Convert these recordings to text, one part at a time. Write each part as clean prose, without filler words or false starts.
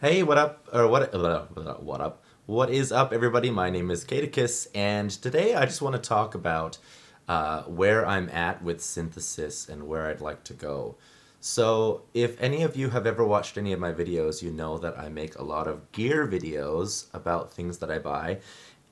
Hey, what up? Or what up? What is up, everybody? My name is Katakis, and today I just want to talk about where I'm at with synthesis and where I'd like to go. So, if any of you have ever watched any of my videos, you know that I make a lot of gear videos about things that I buy,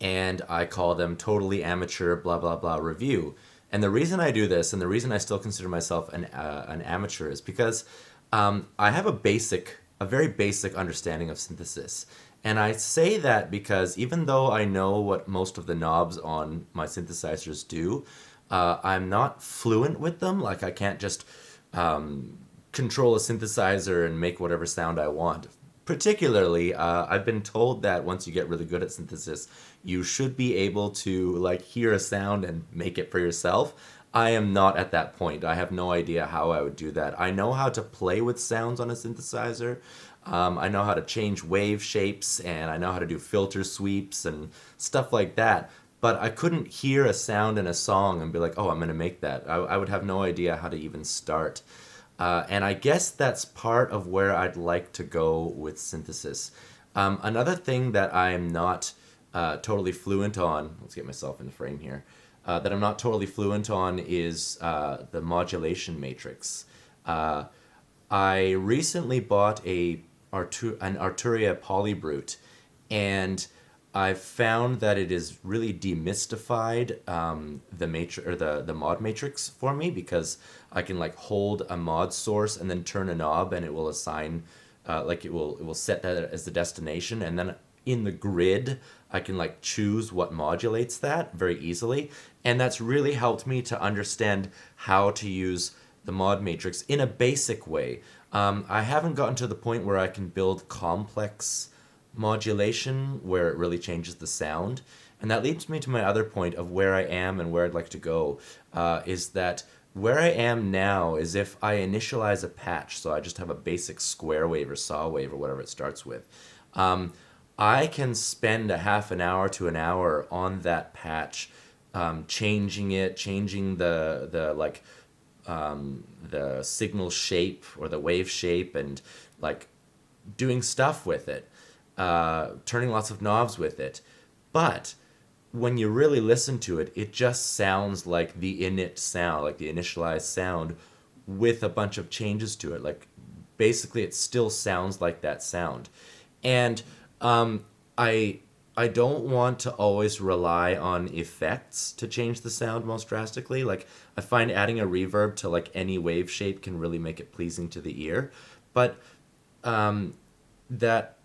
and I call them totally amateur blah blah blah review. And the reason I do this, and the reason I still consider myself an amateur, is because I have a very basic understanding of synthesis. And I say that because even though I know what most of the knobs on my synthesizers do, I'm not fluent with them. Like, I can't just control a synthesizer and make whatever sound I want. Particularly, I've been told that once you get really good at synthesis, you should be able to like hear a sound and make it for yourself. I am not at that point. I have no idea how I would do that. I know how to play with sounds on a synthesizer. I know how to change wave shapes and I know how to do filter sweeps and stuff like that. But I couldn't hear a sound in a song and be like, oh, I'm going to make that. I would have no idea how to even start. And I guess that's part of where I'd like to go with synthesis. Another thing that I'm not totally fluent on, let's get myself in the frame here, that I'm not totally fluent on is the modulation matrix. Uh, I recently bought an Arturia Polybrute, and I've found that it has really demystified the matrix or the mod matrix for me because I can like hold a mod source and then turn a knob and it will assign it will set that as the destination, and then in the grid I can like choose what modulates that very easily, and that's really helped me to understand how to use the mod matrix in a basic way. I haven't gotten to the point where I can build complex modulation where it really changes the sound. And that leads me to my other point of where I am and where I'd like to go. Is that where I am now is if I initialize a patch, so I just have a basic square wave or saw wave or whatever it starts with, um, I can spend a half an hour to an hour on that patch, changing it, changing the signal shape or the wave shape, and like doing stuff with it, turning lots of knobs with it. But when you really listen to it, it just sounds like the init sound, like the initialized sound, with a bunch of changes to it. Like basically, it still sounds like that sound. And um, I I don't want to always rely on effects to change the sound most drastically. Like I find adding a reverb to like any wave shape can really make it pleasing to the ear, but that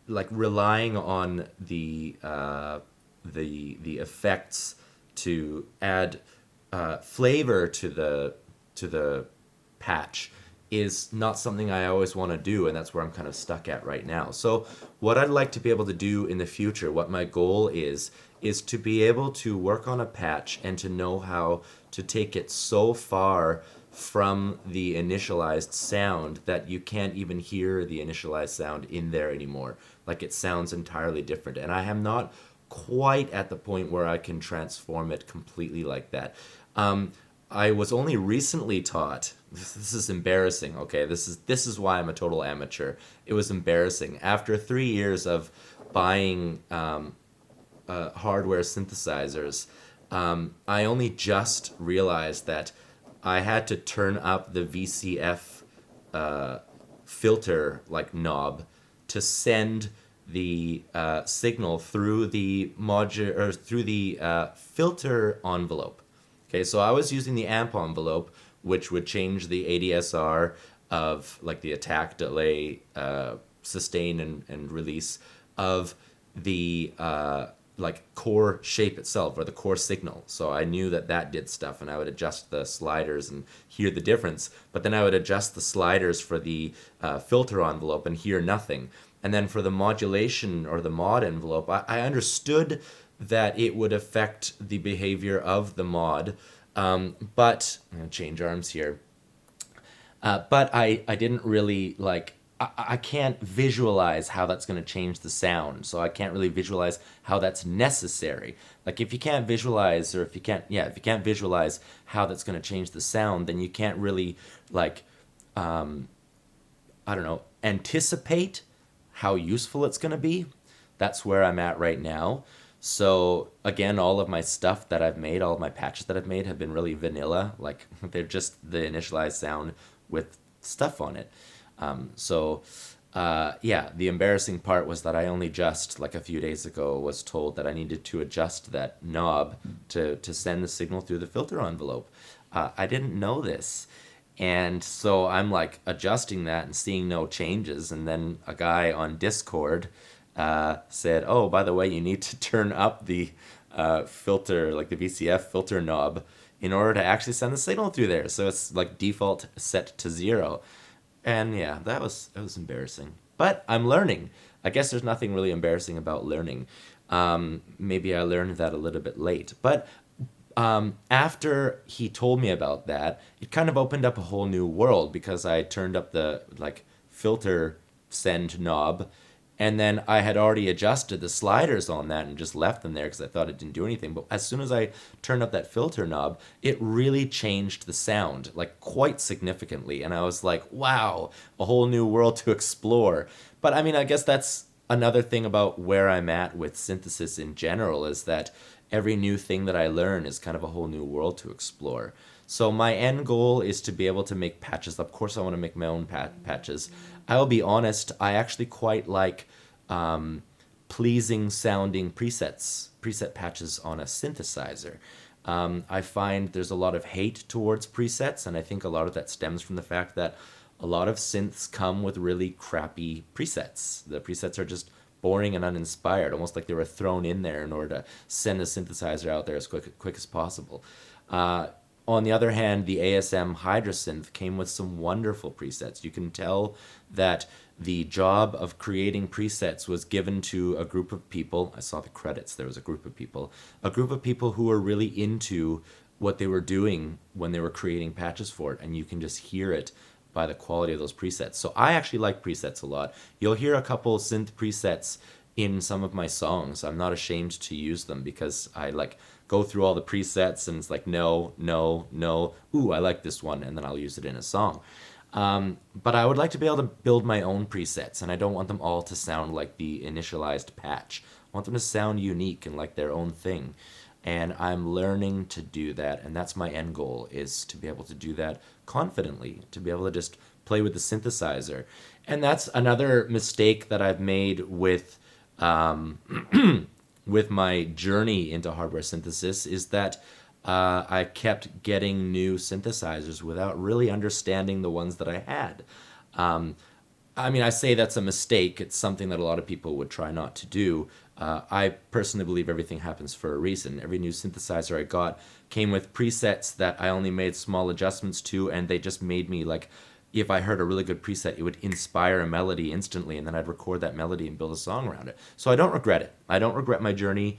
like relying on the effects to add flavor to the patch is not something I always want to do, and that's where I'm kind of stuck at right now. So, what I'd like to be able to do in the future, what my goal is to be able to work on a patch and to know how to take it so far from the initialized sound that you can't even hear the initialized sound in there anymore. Like it sounds entirely different. And I am not quite at the point where I can transform it completely like that. I was only recently taught. This is embarrassing. Okay, this is why I'm a total amateur. It was embarrassing after 3 years of buying hardware synthesizers. I only just realized that I had to turn up the VCF filter like knob to send the signal through the modu or through the filter envelope. Okay, so I was using the amp envelope, which would change the ADSR of like the attack, delay, sustain, and release of the like core shape itself or the core signal. So I knew that that did stuff, and I would adjust the sliders and hear the difference. But then I would adjust the sliders for the filter envelope and hear nothing. And then for the modulation or the mod envelope, I understood that it would affect the behavior of the mod. But I'm gonna change arms here. But I didn't really like. I can't visualize how that's going to change the sound, so I can't really visualize how that's necessary. Like if you can't visualize, or if you can't, yeah, if you can't visualize how that's going to change the sound, then you can't really like, I don't know, anticipate how useful it's going to be. That's where I'm at right now. So again, all of my stuff that I've made, all of my patches that I've made have been really vanilla. Like they're just the initialized sound with stuff on it. Yeah, the embarrassing part was that I only just, like a few days ago, was told that I needed to adjust that knob to send the signal through the filter envelope. I didn't know this. And so I'm like adjusting that and seeing no changes. And then a guy on Discord said, "Oh, by the way, you need to turn up the filter, like the VCF filter knob, in order to actually send the signal through there. So it's like default set to 0." And yeah, that was embarrassing. But I'm learning. I guess there's nothing really embarrassing about learning. Maybe I learned that a little bit late. But after he told me about that, it kind of opened up a whole new world because I turned up the like filter send knob, and then I had already adjusted the sliders on that and just left them there because I thought it didn't do anything. But as soon as I turned up that filter knob, it really changed the sound like quite significantly, and I was like, wow, a whole new world to explore. But I mean, I guess that's another thing about where I'm at with synthesis in general, is that every new thing that I learn is kind of a whole new world to explore. So my end goal is to be able to make patches. Of course, I want to make my own patches. I'll be honest, I actually quite like pleasing sounding preset patches on a synthesizer. I find there's a lot of hate towards presets, and I think a lot of that stems from the fact that a lot of synths come with really crappy presets. The presets are just boring and uninspired, almost like they were thrown in there in order to send a synthesizer out there as quick as possible. Uh, on the other hand, the ASM Hydrasynth came with some wonderful presets. You can tell that the job of creating presets was given to a group of people. I saw the credits, there was a group of people who were really into what they were doing when they were creating patches for it, and you can just hear it by the quality of those presets. So I actually like presets a lot. You'll hear a couple synth presets in some of my songs. I'm not ashamed to use them because I like go through all the presets and it's like no, no, no. Ooh, I like this one, and then I'll use it in a song. But I would like to be able to build my own presets, and I don't want them all to sound like the initialized patch. I want them to sound unique and like their own thing. And I'm learning to do that, and that's my end goal, is to be able to do that confidently, to be able to just play with the synthesizer. And that's another mistake that I've made with with my journey into hardware synthesis, is that I kept getting new synthesizers without really understanding the ones that I had. Um, I mean, I say that's a mistake. It's something that a lot of people would try not to do. I personally believe everything happens for a reason. Every new synthesizer I got came with presets that I only made small adjustments to, and they just made me like, if I heard a really good preset, it would inspire a melody instantly, and then I'd record that melody and build a song around it. So I don't regret it. I don't regret my journey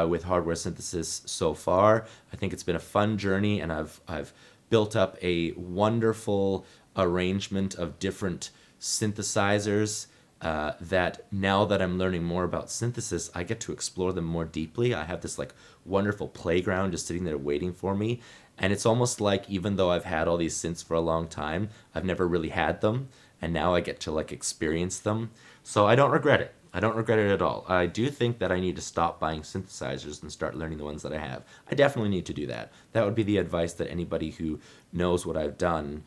with hardware synthesis so far. I think it's been a fun journey, and I've built up a wonderful arrangement of different synthesizers that now that I'm learning more about synthesis, I get to explore them more deeply. I have this like wonderful playground just sitting there waiting for me. And it's almost like, even though I've had all these synths for a long time, I've never really had them. And now I get to like experience them. So I don't regret it. I don't regret it at all. I do think that I need to stop buying synthesizers and start learning the ones that I have. I definitely need to do that. That would be the advice that anybody who knows what I've done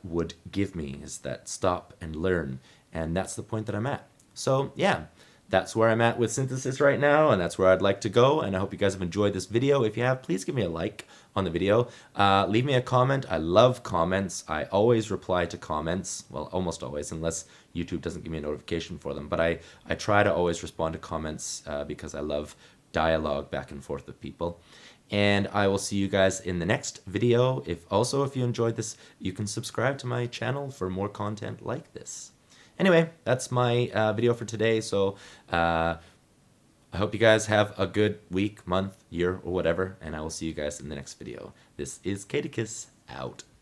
would give me, is that stop and learn. And that's the point that I'm at. So yeah, that's where I'm at with synthesis right now, and that's where I'd like to go. And I hope you guys have enjoyed this video. If you have, please give me a like on the video. Leave me a comment. I love comments. I always reply to comments. Well, almost always, unless YouTube doesn't give me a notification for them. But I try to always respond to comments because I love dialogue back and forth with people. And I will see you guys in the next video. If you enjoyed this, you can subscribe to my channel for more content like this. Anyway, that's my video for today. So I hope you guys have a good week, month, year, or whatever. And I will see you guys in the next video. This is Caedicus, out.